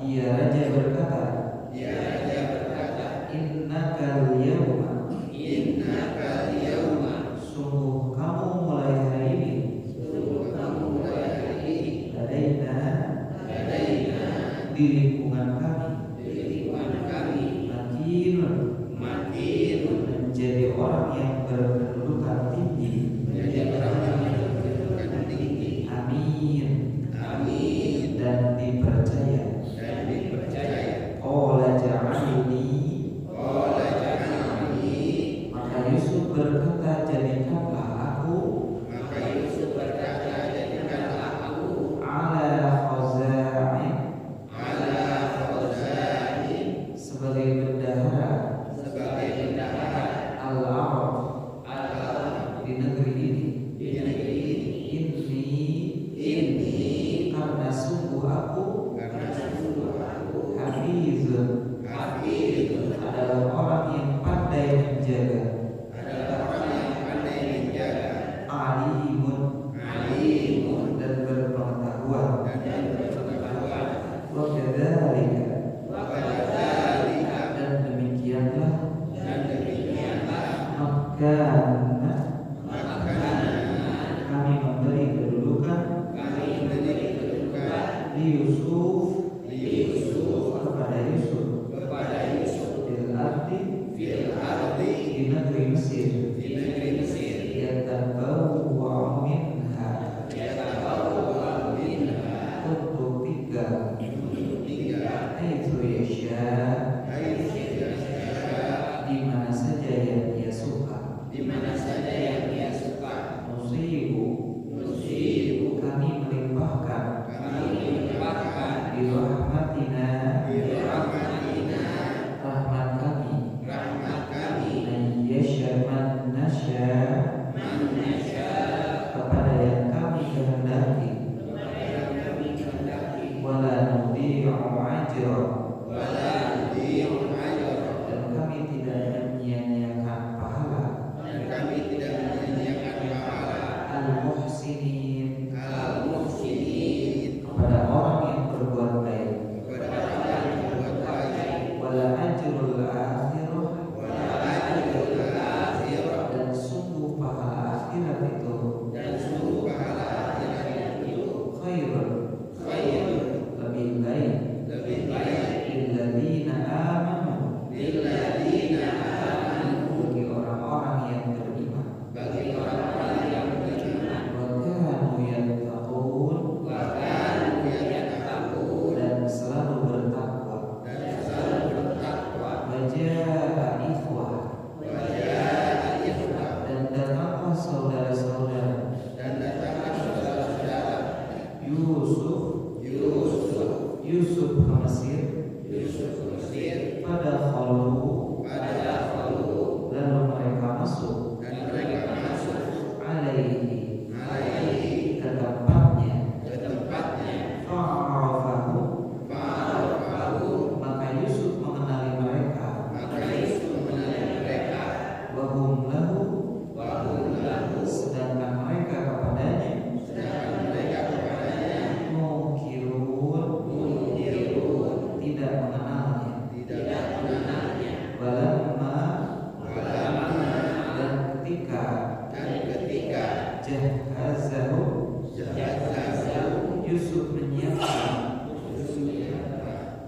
Dia raja berkata, Innakal yawma, sungguh kamu mulai hari ini, ladaina, di lingkungan kami, makinun, menjadi orang yang berkedudukan tinggi, amin, dan dipercaya. Qala ja'alni, maka Yusuf berkata, jadikanlah aku ala khaza'in, sebagai bendahara al-Arab, di negeri ini. Inni, karena sungguh aku hafizun, adalah orang yang pandai menjaga, alimun, dan berpengetahuan. Wa kadzalika, dan demikianlah, maka kami memberi kedudukan li Yusuf, kepada Yusuf, fil ardi, di negeri Mesir, yatabawwa minha, untuk tinggal, haitsu yasha, di mana saja yang dia suka, nusibu, kami melimpahkan, bi rahmatina, rahmat kami, man nasya, kepada yang kami kehendaki, wala nudhi'u ajra, dan kami tidak menyia-nyiakan pahala, al-muhsinin, kepada orang yang berbuat baik, wala ajrul akhirah, dan sungguh pahala akhirat itu, khairun, lebih baik, lilladzina amanu, bagi orang-orang yang beriman, wa kanu yattaqun, dan selalu bertakwa, waja'a ikhwah, dan datanglah saudara-saudara, Yusuf ke Mesir, pada khalu, lalu mereka masuk, alaihi, ke tempatnya, fa'arafahu, maka Yusuf mengenali mereka, wahum lahu, sedangkan mereka kepadanya, tidak mengenalnya. Walamma, dan ketika jahazahu, Yusuf menyiapkan,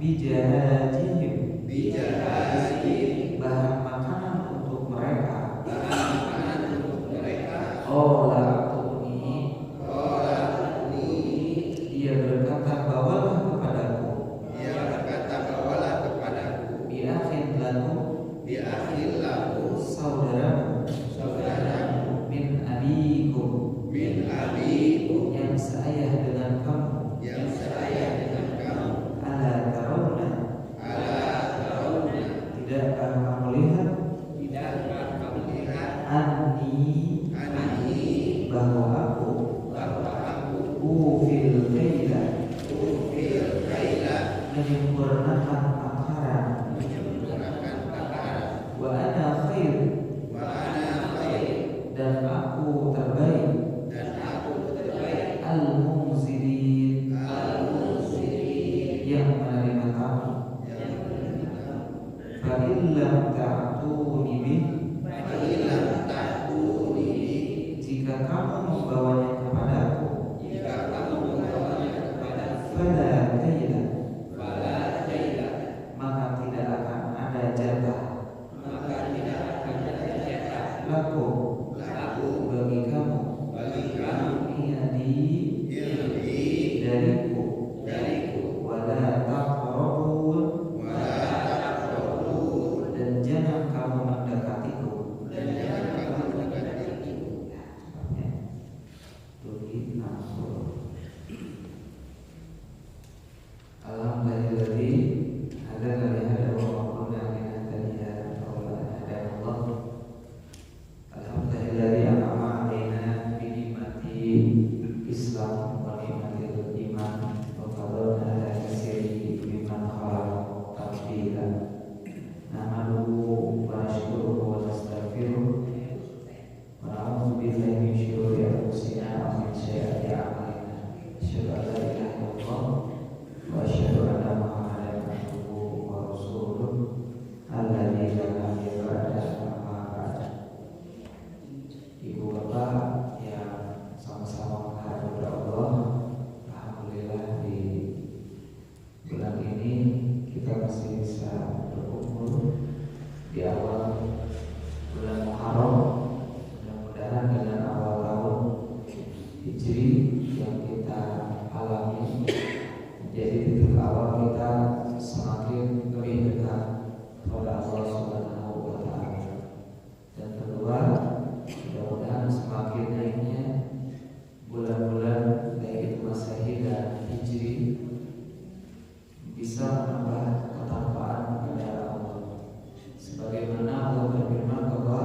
bijahazihim, bahan makanan untuk mereka, dia berkata, bawalah kepadaku, biakhin lahu, saudaramu, min abikum, yang seayah dengan kamu, ala tarawna, tidakkah kamu lihat, anni, bahwa aku, ufil kaila, menyempurnakan takaran, wa ana khair, dan aku terbaik, al-munzilin, yang menerima kami. Fa illam ta'tuni bih, jika kamu membawanya kepadaku, fala kaila, maka tidak akan ada jatah laku bagi kamu, dariku, wala taqrabun, dan jangan kamu mendekatiku. Alhamdulillah ada kali ada walaupun yang tadinya Allah ada Allah. Alhamdulillah yang amalina binikmati Islam wa nikmatil iman wa fadlna ala kasiri biman khalaq tafdila. Nahmaduhu wa nashkuruhu wa nastaghfiruh wa na'udzu billahi min shururi anfusina wa min sayyiati a'malina. Asyhadu an la ilaha illallah wa asyhadu anna Muhammadan abduhu wa rasuluh alladzi la nabiyya ba'dahu amma ba'd. Ibu bapak yang sama-sama mengharap kepada Allah, alhamdulillah di bulan ini kita masih bisa berkumpul di awal bulan Muharram. Mudah-mudahan dengan awal tahun Hijri yang kita alami menjadi titik awal kita semakin lebih dekat kepada Allah Subhanahu wa Ta'ala. Dan kedua, mudah-mudahan semakin naiknya bulan-bulan baik itu Masehi dan Hijri bisa menambah ketakwaan kepada Allah. Sebagaimana Allah berfirman bahwa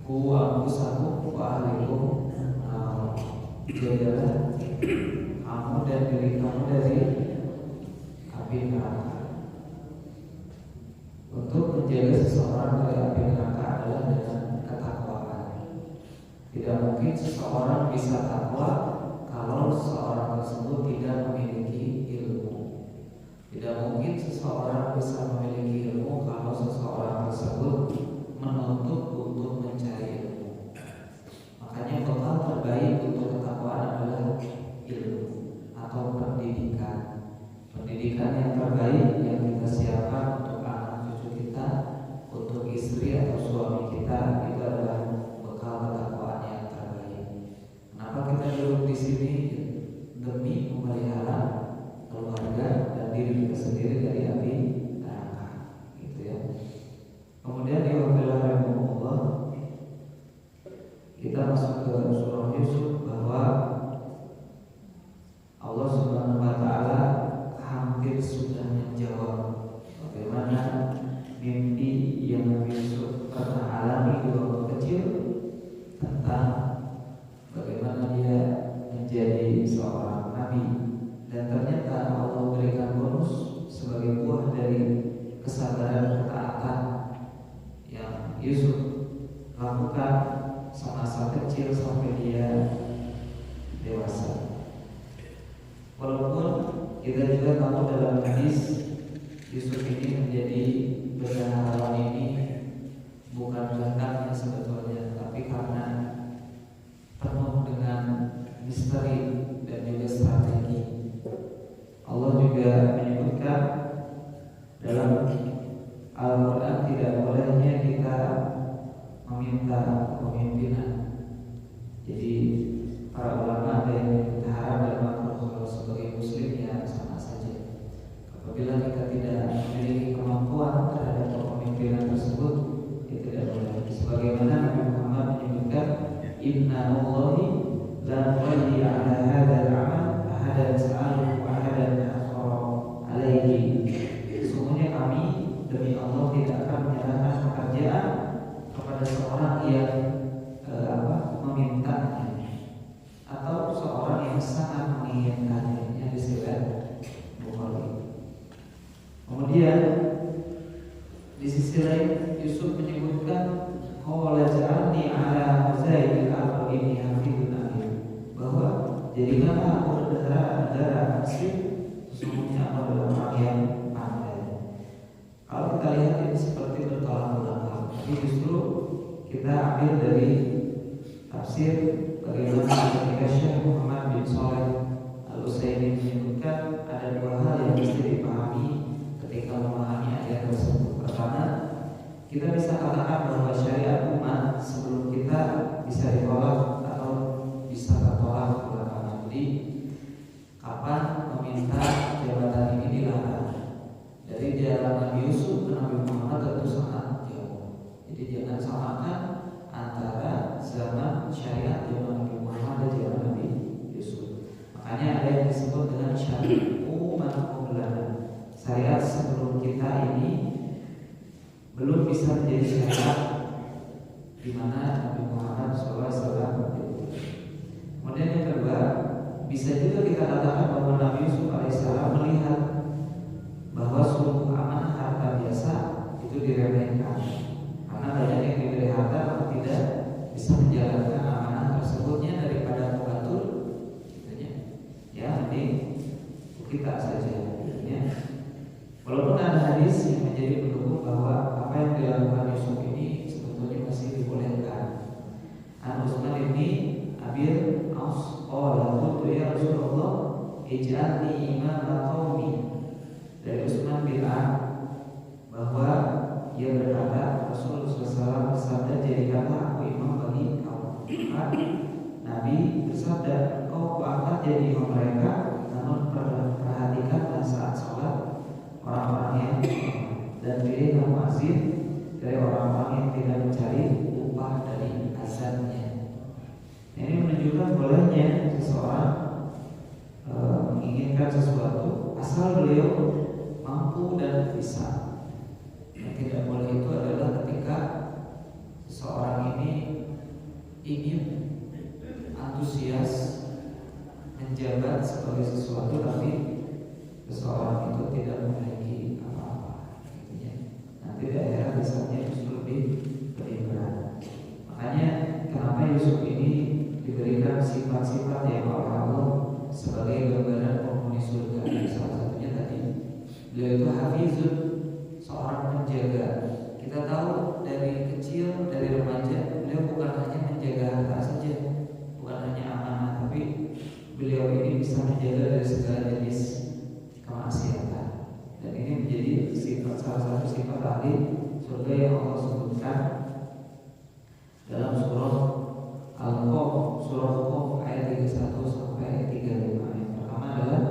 ku anfusakum wa ahlikum nar, jagalah kamu dan diri kamu dari api neraka. Untuk menjaga seseorang dari api neraka adalah dengan ketakwaan. Tidak mungkin seseorang bisa takwa kalau seseorang tersebut tidak memiliki ilmu. Tidak mungkin seseorang bisa memiliki ilmu kalau seseorang tersebut menuntut untuk mencari ilmu. Makanya bekal terbaik untuk ketakwaan adalah ilmu atau pendidikan. Pendidikan yang terbaik yang kita siapkan untuk anak cucu kita, untuk istri atau suami kita, itu adalah bekal ketakwaan yang terbaik. Kenapa kita duduk di sini? Demi memelihara keluarga dan diri kita sendiri dari api neraka, gitu ya. Kemudian di Allah, kita masuk ke surah Yusuf bahwa Allah Subhanahu wa Ta'ala hampir sudah menjawab bagaimana mimpi yang Nabi Yusuf pernah alami di waktu kecil tentang bagaimana dia menjadi seorang nabi, dan ternyata Allah berikan bonus sebagai buah dari kesabaran ketaatan yang Yusuf lakukan semasa kecil sampai dia dewasa. Walaupun kita juga tahu dalam hadis Yusuf ini menjadi bendaharawan ini bukan kehendaknya sebetulnya, tapi karena penuh dengan misteri dan juga strategi. Allah juga menyebutkan dalam Al-Quran tidak bolehnya kita meminta kepemimpinan. Jadi para ulama ada yang berharap dan makruh kalau sebagai muslim ya sama saja. Apabila kita tidak memiliki kemampuan terhadap kepemimpinan tersebut, ya tidak boleh. Sebagaimana Nabi Muhammad menyebutkan, Inna Allahi la nuwalli ala hadzal amal ahadan sa'aluhu wa ahadan akhara alaihi. Sesungguhnya kami demi Allah tidak akan menyerahkan pekerjaan kepada seorang yang memintanya atau seorang yang sangat menginginkannya, yang disebut Bukhari. Kemudian di sisi lain Yusuf menyebutkan qala ja'alni ala khazainil ardi inni hafidun alim, bahwa jadikanlah aku bendahara negara Mesir, sesungguhnya aku adalah ambil dari tafsir bagaimana ketika Syekh Muhammad bin Shalih Al-Utsaimin menyebutkan ada dua hal yang mesti dipahami ketika memahami ayat tersebut. Pertama, kita bisa katakan bahwa syariat umat sebelum kita bisa ditolak atau bisa tertolak belakangan. Jadi kapan meminta jabatan ini dilarang? Dari jalan Nabi Yusuf ke Nabi Muhammad tentu sangat jauh. Jadi jangan samakan antara zaman syariat zaman Nabi Muhammad dan zaman Nabi Yusuf. Makanya ada yang disebut dengan syariat umat qablaنا. Syariat sebelum kita ini belum bisa menjadi syariat di mana Nabi Muhammad SAW. Kemudian yang kedua, bisa juga kita katakan bahwa Nabi Yusuf alaihissalam melihat bahwa seluruh amanah harta biasa itu diremehkan karena banyak yang diberi harta tapi tidak bisa menjalankan amanah tersebutnya, daripada mengatur ya mending kita saja ya. Walaupun ada hadis yang menjadi pendukung bahwa apa yang dilakukan Yusuf ini sebetulnya masih dibolehkan. An Utsman bin Abil Aus qala qultu ya Rasulullah ij'alni imama qaumi. Dari Utsman bin bahwa ia berkata Rasulullah SAW bersabda, jadikanlah aku imam bagi kaum. Nabi bersabda, engkau kuangkat jadi imam mereka, namun perhatikanlah saat sholat orang-orang yang dan pilihlah muazin dari orang-orang yang tidak mencari upah dari azannya. Ini menunjukkan bolehnya seseorang menginginkan sesuatu asal beliau mampu dan bisa. Yang tidak boleh itu adalah ketika seseorang ini ingin antusias menjabat sebagai sesuatu tapi seseorang itu tidak memiliki apa-apa. Nanti daerah misalnya justru lebih berat. Makanya kenapa Yusuf ini diberikan sifat-sifat yang oleh Allah sebagai gambaran penghuni surga. Salah satunya tadi beliau itu hafizun, seorang penjaga. Kita tahu dari kecil, dari remaja, beliau bukan hanya menjaga harta saja, bukan hanya amanah, tapi beliau ini bisa menjaga dari segala jenis kemaksiatan. Dan ini menjadi sifat, salah satu sifat ahli surga yang Allah sebutkan dalam surah Al-Qaf, surah Qaf ayat 31 sampai 35. Yang pertama adalah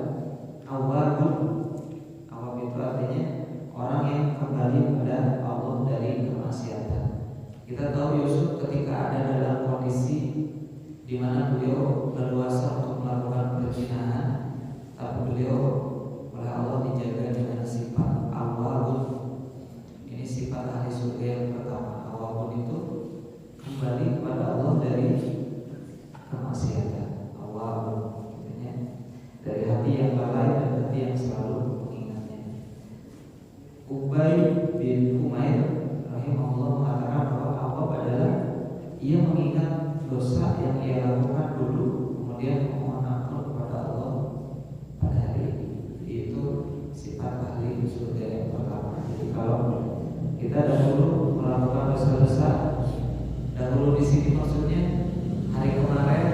awwabun. Awwab itu artinya orang yang kembali kepada Allah dari kemaksiatan. Kita tahu Yusuf ketika ada dalam kondisi di mana beliau leluasa untuk melakukan perzinahan, tapi beliau oleh Allah dijaga dengan sifat awwabun. Ini sifat ahli surga yang pertama. Awwabun itu kembali kepada Allah dari kemaksiatan. Awwabun artinya dari hati yang lalai dan hati yang selalu mengingatnya. Ubay bin Umair rahimahullah mengatakan bahwa awwab adalah ia mengingat dosa yang ia lakukan dulu, kemudian memohon ampun kepada Allah pada hari ini. Itu sifat ahli surga yang pertama. Jadi kalau kita dahulu melakukan dosa-dosa, dahulu di sini maksudnya hari kemarin,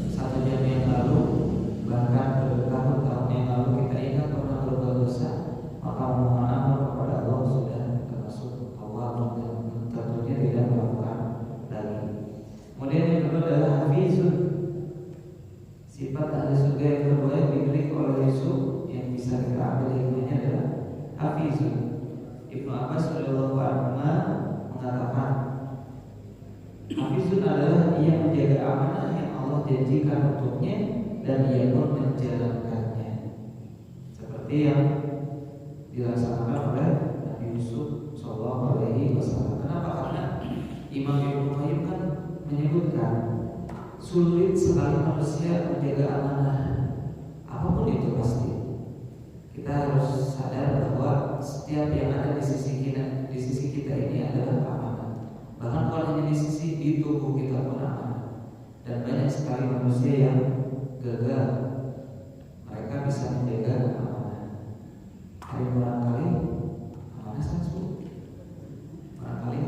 1 jam yang lalu, bahkan bertahun-tahun yang lalu kita ingat pernah berbuat dosa, maka mohon ampun kepada Allah sudah termasuk Allah dan tentunya tidak melakukan lagi. Kemudian yang kedua adalah hafizun. Sifat ahli surga yang kedua yang dimiliki oleh Yusuf yang bisa kita ambil hikmahnya adalah hafizun. Ibnu Abbas radhiyallahu anhu mengatakan hafizun adalah ia menjaga amanah yang Allah janjikan untuknya dan ia pun menjalankannya seperti yang dilaksanakan oleh Nabi Yusuf sallallahu alaihi wasallam. Kenapa? Karena Imam Ibnu Qayyim kan menyebutkan sulit sekali manusia menjaga amanah apapun itu pasti. Kita harus sadar bahwa setiap yang ada di sisi kita ini adalah amanah. Bahkan kalau hanya di tubuh kita pun amanah. Dan banyak sekali manusia yang gagal. Mereka bisa menjaga amanah. Hari barangkali amanah satu. Barangkali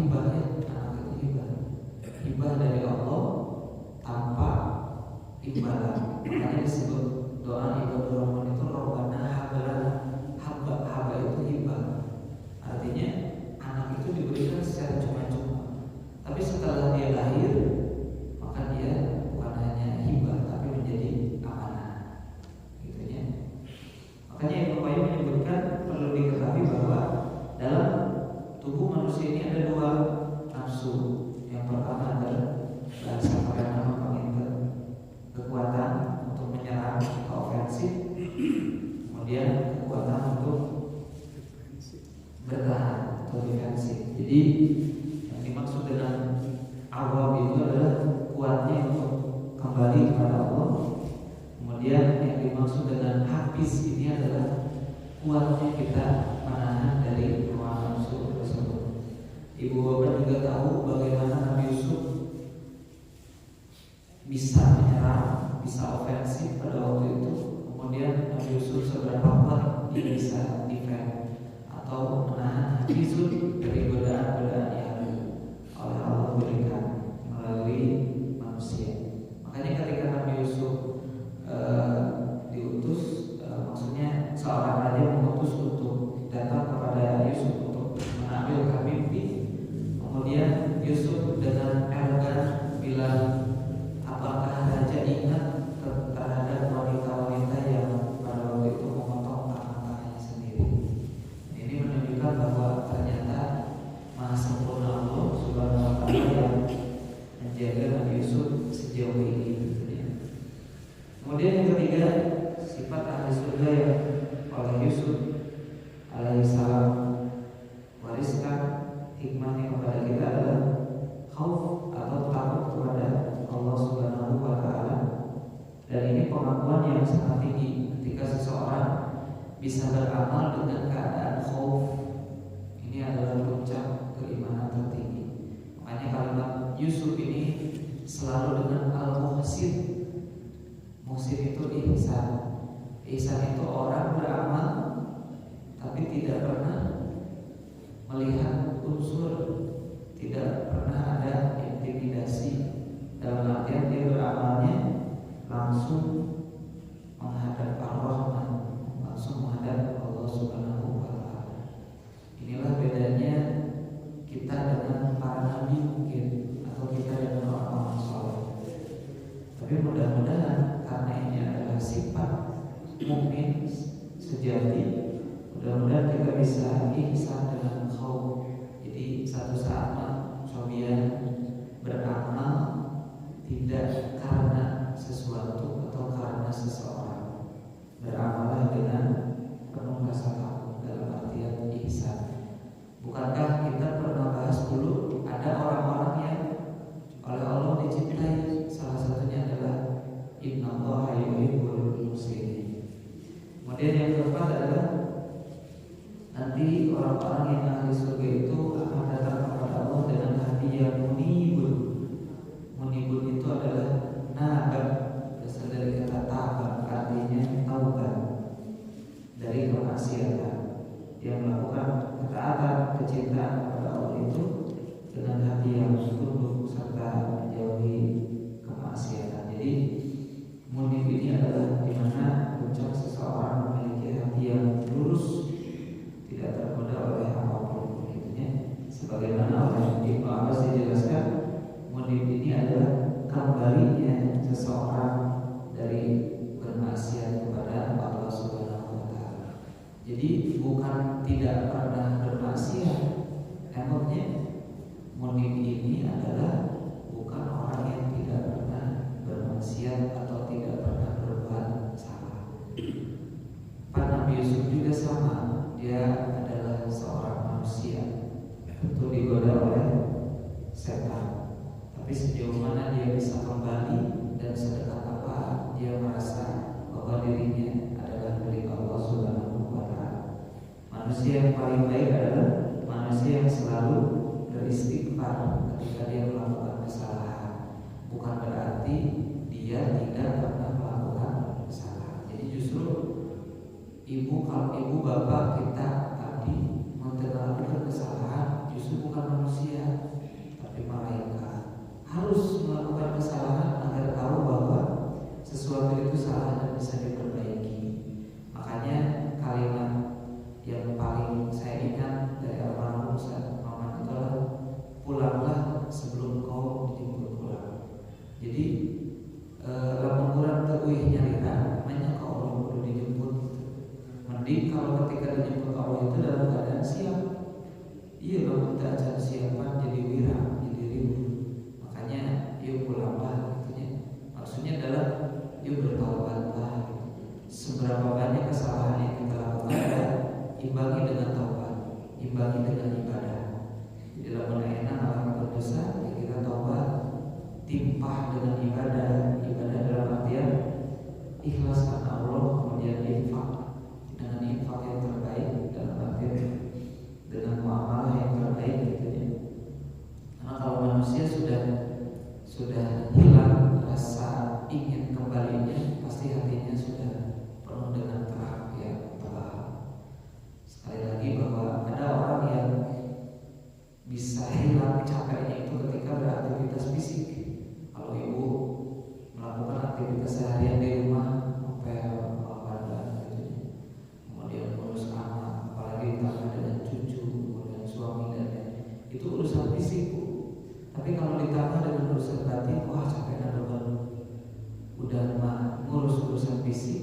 hibahnya Makanya Ibnu Qayyim menyebutkan perlu diketahui bahwa dalam tubuh manusia ini ada dua nafsu. Yang pertama adalah bahasa pada nama penginter kekuatan untuk menyerang atau ofensif, kemudian kekuatan untuk bertahan atau defensif. Jadi yang dimaksud dengan awam itu adalah kuatnya untuk kembali kepada Allah. Kemudian yang dimaksud dengan habis ini adalah kuatnya kita menahan dari hawa nafsu tersebut. Ibu bapak juga tahu bagaimana Nabi Yusuf bisa menyerang, bisa ofensif pada waktu itu. Kemudian Nabi Yusuf seberapa kuat dia bisa defend atau menahan Nabi Yusuf dari godaan-godaan yang oleh Allah berikan melalui manusia. Makanya ketika Nabi Yusuf diutus, maksudnya seorang raja mengutus untuk datang kepada Yusuf untuk mengambil mimpi. Kemudian Yusuf dengan elegan bilang, apakah raja ingat terhadap wanita-wanita yang pada waktu itu memotong tangan-tangannya sendiri? Ini menunjukkan bahwa ternyata Maha Sempurna Allah Subhanahu wa Ta'ala yang menjaga Nabi Yusuf sejauh ini. Kemudian yang ketiga, sifat ahli surga yang oleh Yusuf alaihissalam wariskan hikmahnya kepada kita adalah khauf atau takut kepada Allah Subhanahu wa Ta'ala. Dan ini pengakuan yang sangat tinggi ketika seseorang bisa beramal dengan keadaan khauf. Ini adalah puncak keimanan tertinggi. Makanya kalimat Yusuf ini selalu dengan al-muhsin. Muhsin itu ihsan. Ihsan itu orang beramal tapi tidak pernah melihat unsur, tidak pernah ada intimidasi. Dalam artian dia beramalnya langsung menghadap Ar-Rahman, langsung menghadap Allah Subhanahu wa Ta'ala. Inilah bedanya kita dengan para nabi mungkin, atau kita dengan orang-orang saleh. Tapi mudah-mudahan karena ini adalah sifat mukmin sejati, mudah-mudahan kita bisa ihsan dengan khauf. Jadi satu saat kalian beramal tidak karena sesuatu atau karena seseorang, beramal dengan penuh rasa takut dalam artian ihsan. Bukankah kita pernah bahas dulu ada orang-orang yang oleh Allah dicintai, salah satunya adalah innallaha yuhibbul muhsinin. Kemudian yang keempat adalah nanti orang-orang yang ahli surga itu akan datang kepada Allah dengan hati yang munibun. Munibun itu adalah nabat, berasal dari kata tabat, artinya taubat dari kemaksiatan. Yang melakukan ketaatan, kecintaan kepada Allah itu dengan hati yang tunduk serta menjauhi kemaksiatan. Jadi munib ini adalah di mana puncak seseorang memiliki hati yang lurus, tidak tergoda oleh apapun begitunya. Sebagaimana oleh Ibnu Abbas dijelaskan, munib ini adalah kembalinya seseorang dari bermaksiat kepada Allah Subhanahu wa Ta'ala. Jadi bukan tidak pernah bermaksiat, emangnya munib ini adalah bukan orang yang tidak pernah bermaksiat atau tidak pernah berbuat salah. Pak Nabi Yusuf juga sama, dia adalah seorang manusia, tentu digoda oleh setan. Tapi sejauh mana dia bisa kembali dan sedekat apa dia merasa bahwa dirinya adalah milik Allah Subhanahu wa Ta'ala. Manusia yang paling baik adalah manusia yang selalu beristighfar ketika dia melakukan kesalahan. Bukan berarti dia tidak pernah melakukan kesalahan. Jadi justru kalau ibu bapak kita tadi melakukan kesalahan, justru bukan manusia tapi malaikat. Harus melakukan kesalahan agar tahu bahwa sesuatu itu salah dan bisa diperbaiki. Makanya kalimat yang paling saya ingat dari almarhum Ustaz Muhammad itu adalah pulanglah sebelum kau dijemput pulang. Jadi lamun kurang teuih nyarita namanya kau belum perlu dijemput. Mending kalau ketika dijemput Allah itu dalam keadaan siap. Iya dong, kita ajar siapan jadi wira, jadi ribu. Makanya yuk pulanglah gitu ya. Maksudnya adalah yuk bertaubatlah. Seberapa banyak kesalahan yang kita lakukan ya, imbangi dengan taubat, imbangi dengan ibadah. Dalam menaikkan orang berdosa, ya kita taubat, timpah dengan ibadah. Ibadah dalam artian ikhlas karena Allah, kemudian infak dengan infak yang terbaik, dalam artian dengan muamalah yang terbaik gitu ya. Karena kalau manusia sudah hilang rasa ingin kembalinya, pasti hatinya sudah penuh dengan terang ya, telah. Sekali lagi bahwa ada orang yang bisa hilang capeknya itu ketika beraktivitas fisik. Kalau ibu melakukan aktivitas seharian di rumah, ngepel, olahraga gitu, kemudian ngurus anak, apalagi ditambah dengan cucu, kemudian suami dan lain, itu urusan fisik bu. Tapi kalau ditambah dengan urusan batin, wah capek banget. Udah mah ngurus urusan fisik,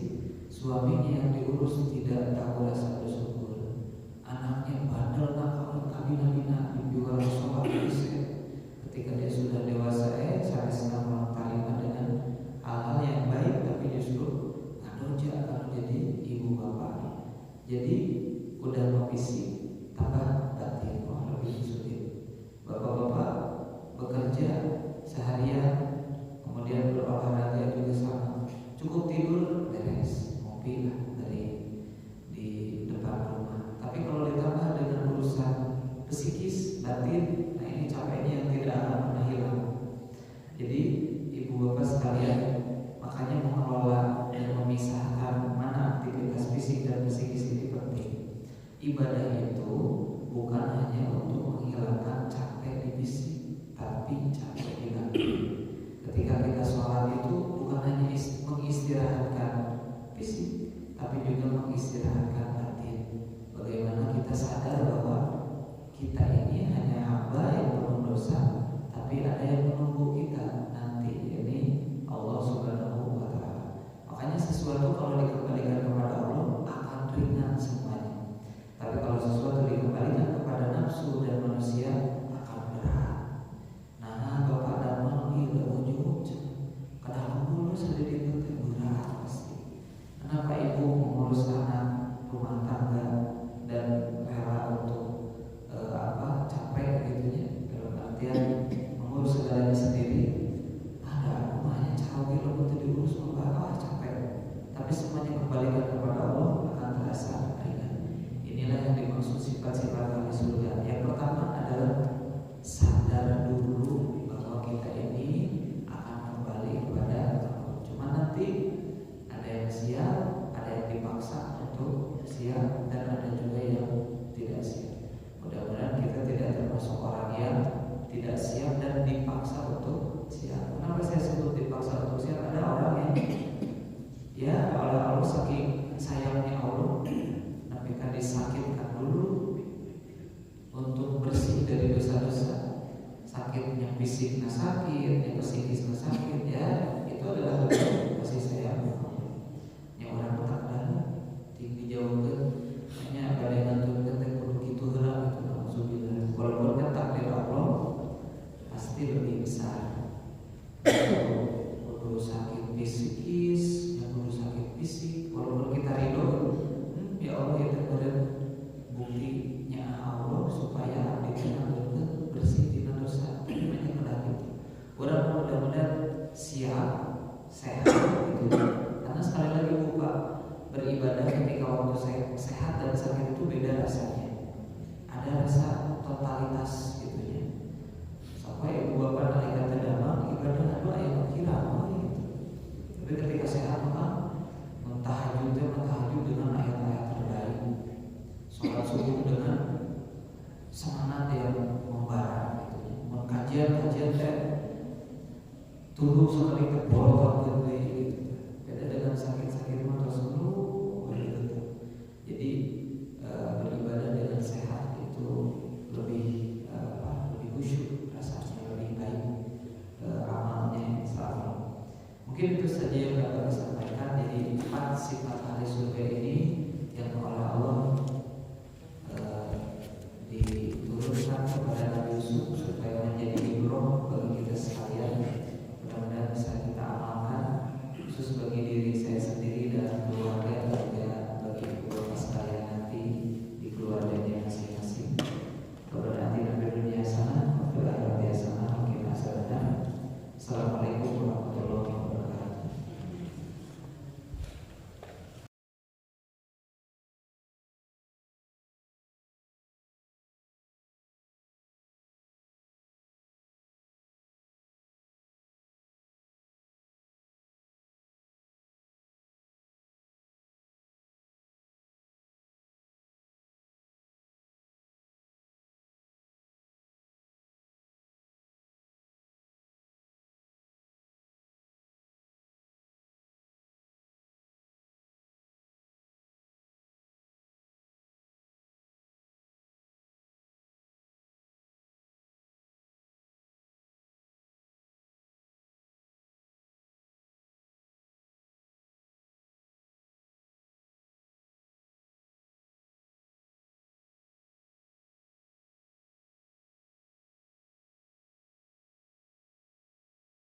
suaminya yang diurus tidak tahu rasa bersyukur, anaknya bandel nakal kabina-bina di luar sholat isya. Ketika dia sudah dewasa saya sedang mengtalimkan dengan hal-hal yang baik, tapi justru ngadoja kalau jadi ibu bapak. Jadi udah mau fisik tambah batin, wah lebih sulit. Bapak-bapak bekerja seharian, kemudian berolahraga juga sama, cukup tidur beres, ngopi lah di depan rumah. Tapi kalau ditambah dengan urusan psikis, batin, nah ini capeknya yang tidak akan pernah hilang. Jadi ibu bapak sekalian, makanya mengelola dan memisahkan mana aktivitas fisik dan psikis ini penting. Ibadah itu bukan hanya untuk menghilangkan capek di fisik, tapi capek di batin. Ketika kita sholat itu bukan hanya mengistirahatkan fisik, tapi juga mengistirahatkan batin. Bagaimana kita sadar bahwa kita ini hanya hamba yang penuh dosa, tapi ada yang menunggu kita nanti, ini Allah Subhanahu wa Ta'ala. Makanya sesuatu kalau dikembalikan kepada Allah akan ringan semuanya. Tapi kalau sesuatu dikembalikan kepada nafsu dan manusia akan berat. Nah, Bapak dan Mami udah ujung, kenapa dulu sedikit itu berat pasti. Kenapa ibu mengurus anak rumah tangga dan rela untuk capek gitu ya, dalam artian mengurus segalanya sendiri. Ada rumahnya cakep gitu untuk diurus, capek. Tapi semuanya kembalikan kepada Allah akan terasa ringan. Inilah yang dimaksud sifat-sifat ahli surga. Yang pertama adalah sadar dulu bahwa kita ini akan kembali kepada Allah. Cuma nanti ada yang siap, ada yang dipaksa untuk siap, dan ada juga yang tidak siap. Mudah-mudahan kita tidak termasuk orang yang tidak siap dan dipaksa untuk siap. Kenapa saya sebut dipaksa untuk siap? Ada orang yang ya oleh Allah saking sayangnya Allah, tapi kan disakitkan dulu untuk bersih dari dosa-dosa. Sakitnya fisik nggak sakit, yang psikis nggak sakit, ya itu adalah kasih sayang. Yang orang tak ada tinggi jauh ke, hanya ada yang ngatur ketek kudu gitu gerak itu alhamdulillah. Walaupun kan takdir Allah pasti lebih besar. Kudu sakit psikis, yang kudu sakit fisik, walaupun kita ridho, ya Allah itu pada buktinya Allah supaya kita bersih dari dosa. Banyak pedang itu. Mudah-mudahan siap, sehat gitu. Karena sekali lagi Bapak beribadah ketika waktu sehat dan sakit itu beda rasanya. Ada rasa totalitas gitu ya. Sampai ibu bapak nalika terdamang ibadah doa yang kira gitu. Tapi ketika sehat maka mentahajud dengan ayat-ayat terbaik. Sholat subuh dengan semangat yang membara gitu ya. Kajian teh turun sekali ke bawah